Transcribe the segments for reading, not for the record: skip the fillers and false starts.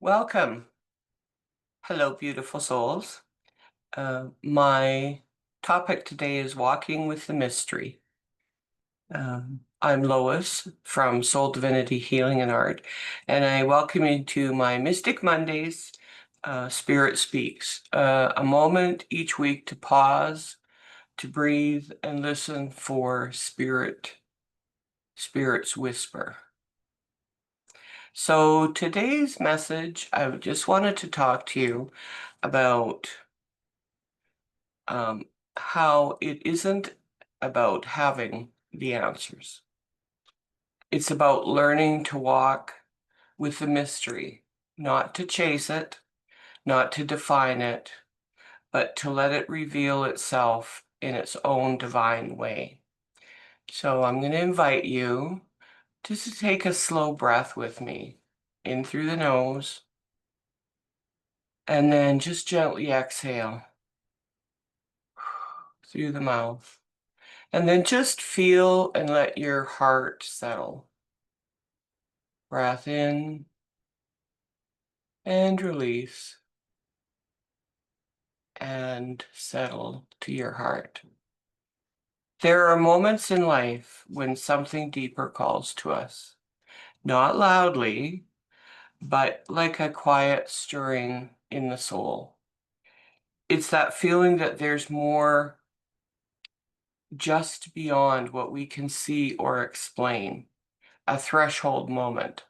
Welcome. Hello, beautiful souls. My topic today is walking with the mystery. I'm Lois from Soul Divinity Healing and Art, and I welcome you to my Mystic Mondays, Spirit Speaks. A moment each week to pause, to breathe, and listen for Spirit's whisper. So today's message, I just wanted to talk to you about um, how it isn't about having the answers. It's about learning to walk with the mystery, not to chase it, not to define it, but to let it reveal itself in its own divine way. So I'm going to invite you just to take a slow breath with me in through the nose and then just gently exhale through the mouth. And then just feel and let your heart settle. Breath in and release and settle to your heart. There are moments in life when something deeper calls to us, not loudly, but like a quiet stirring in the soul. It's that feeling that there's more just beyond what we can see or explain, a threshold moment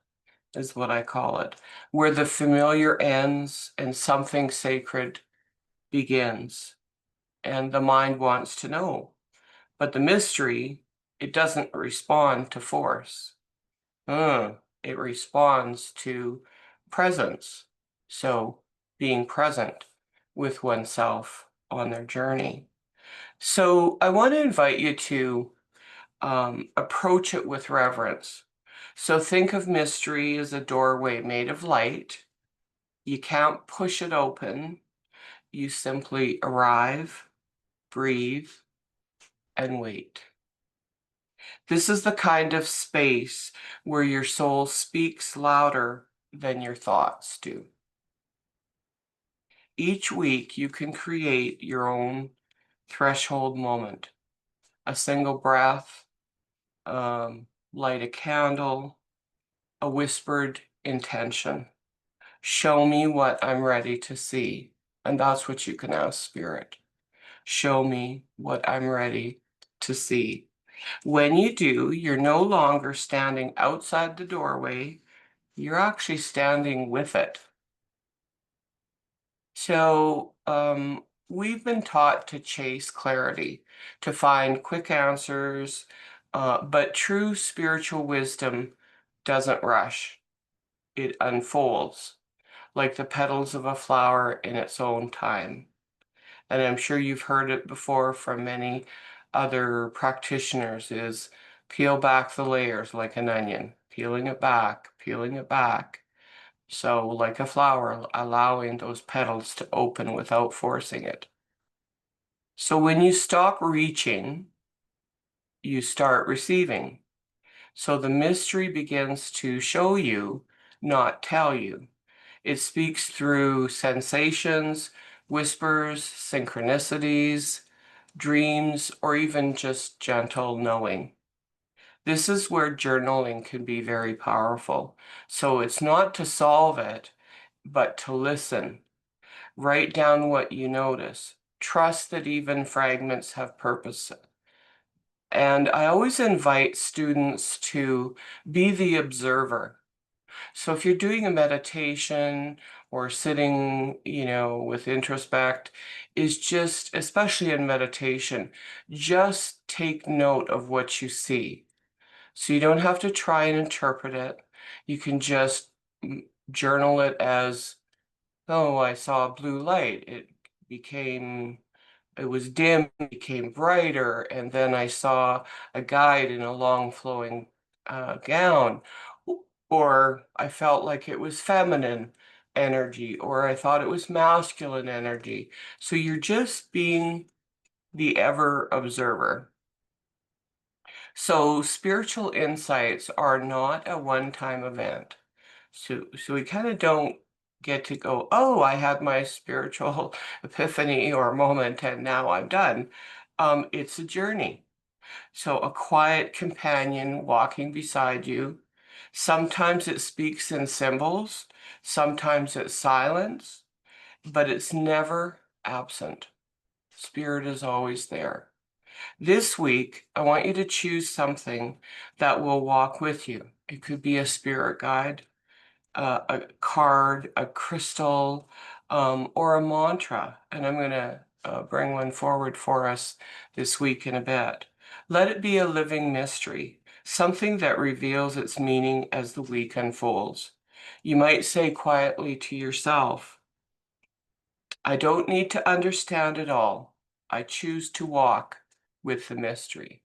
is what I call it, where the familiar ends and something sacred begins, and the mind wants to know. But the mystery, it doesn't respond to force. It responds to presence. So being present with oneself on their journey. So I want to invite you to approach it with reverence. So think of mystery as a doorway made of light. You can't push it open. You simply arrive, breathe, and wait. This is the kind of space where your soul speaks louder than your thoughts do. Each week, you can create your own threshold moment, a single breath, light a candle, a whispered intention. Show me what I'm ready to see. And that's what you can ask Spirit. Show me what I'm ready to see. When you do, you're no longer standing outside the doorway, you're actually standing with it. So, we've been taught to chase clarity, to find quick answers, but true spiritual wisdom doesn't rush. It unfolds like the petals of a flower in its own time. And I'm sure you've heard it before from many other practitioners, is peel back the layers like an onion, peeling it back, peeling it back. So like a flower, allowing those petals to open without forcing it. So when you stop reaching, you start receiving. So the mystery begins to show you, not tell you. It speaks through sensations, whispers, synchronicities, dreams, or even just gentle knowing. This is where journaling can be very powerful. So it's not to solve it, but to listen. Write down what you notice. Trust that even fragments have purpose. And I always invite students to be the observer. So if you're doing a meditation or sitting, with introspect, is just, especially in meditation, just take note of what you see. So you don't have to try and interpret it. You can just journal it as, oh, I saw a blue light. It was dim, became brighter, and then I saw a guide in a long flowing gown. Or I felt like it was feminine energy, or I thought it was masculine energy. So you're just being the ever observer. So spiritual insights are not a one-time event. So we kind of don't get to go, oh, I had my spiritual epiphany or moment and now I'm done. It's a journey. So a quiet companion walking beside you. Sometimes it speaks in symbols, sometimes it's silence, but it's never absent. Spirit is always there. This week, I want you to choose something that will walk with you. It could be a spirit guide, a card, a crystal, or a mantra. And I'm going to bring one forward for us this week in a bit. Let it be a living mystery, something that reveals its meaning as the week unfolds. You might say quietly to yourself, I don't need to understand it all. I choose to walk with the mystery.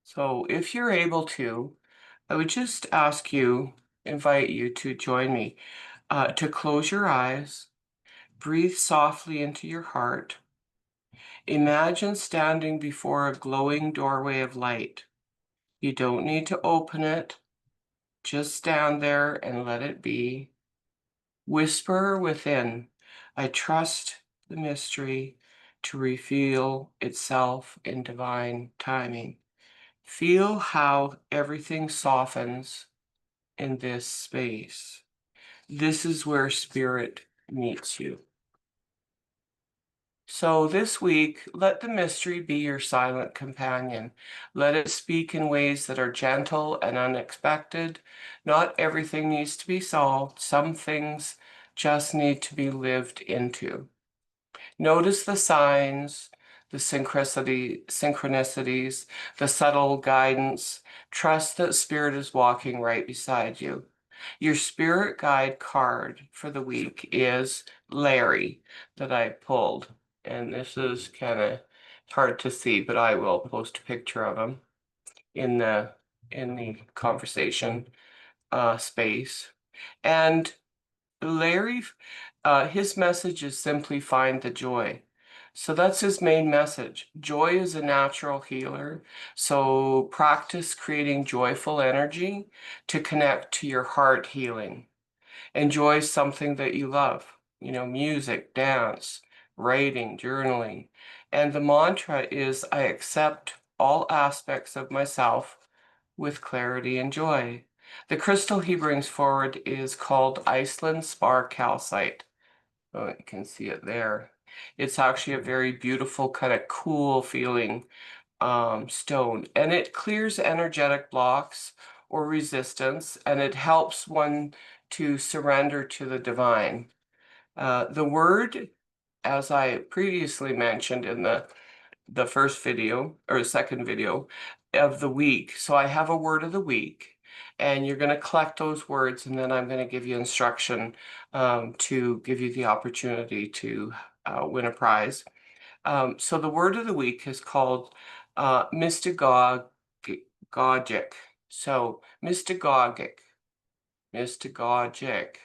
So if you're able to, I would just invite you to join me, to close your eyes, breathe softly into your heart. Imagine standing before a glowing doorway of light. You don't need to open it, just stand there and let it be. Whisper within, I trust the mystery to reveal itself in divine timing. Feel how everything softens in this space. This is where spirit meets you. So this week, let the mystery be your silent companion. Let it speak in ways that are gentle and unexpected. Not everything needs to be solved. Some things just need to be lived into. Notice the signs, the synchronicities, the subtle guidance. Trust that spirit is walking right beside you. Your spirit guide card for the week is Larry that I pulled. And this is kind of hard to see, but I will post a picture of him in the conversation space. And Larry, his message is simply find the joy. So that's his main message. Joy is a natural healer. So practice creating joyful energy to connect to your heart healing. Enjoy something that you love, music, dance, writing, journaling. And the mantra is I accept all aspects of myself with clarity and joy. The crystal he brings forward is called Iceland Spar Calcite. Oh, you can see it there. It's actually a very beautiful, kind of cool feeling stone, and it clears energetic blocks or resistance, and it helps one to surrender to the divine. The word, as I previously mentioned in the first video or second video of the week. So I have a word of the week, and you're going to collect those words, and then I'm going to give you instruction to give you the opportunity to win a prize. So the word of the week is called mystagogic. So mystagogic, mystagogic,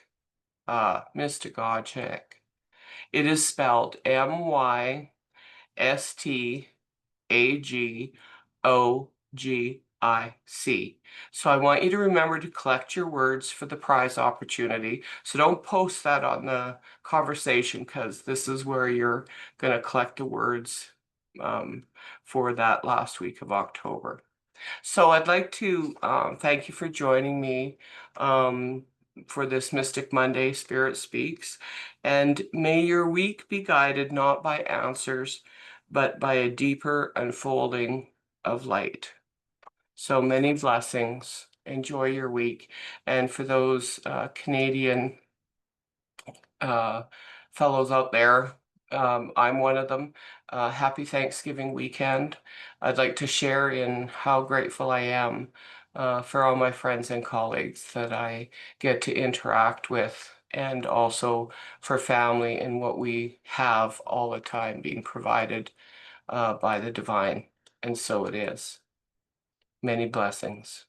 mystagogic. It is spelled Mystagogic. So I want you to remember to collect your words for the prize opportunity. So don't post that on the conversation because this is where you're going to collect the words for that last week of October. So I'd like to thank you for joining me for this Mystic Monday Spirit Speaks. And may your week be guided not by answers, but by a deeper unfolding of light. So many blessings. Enjoy your week. And for those Canadian fellows out there, I'm one of them. Happy Thanksgiving weekend. I'd like to share in how grateful I am for all my friends and colleagues that I get to interact with, and also for family and what we have all the time being provided by the divine. And so it is. Many blessings.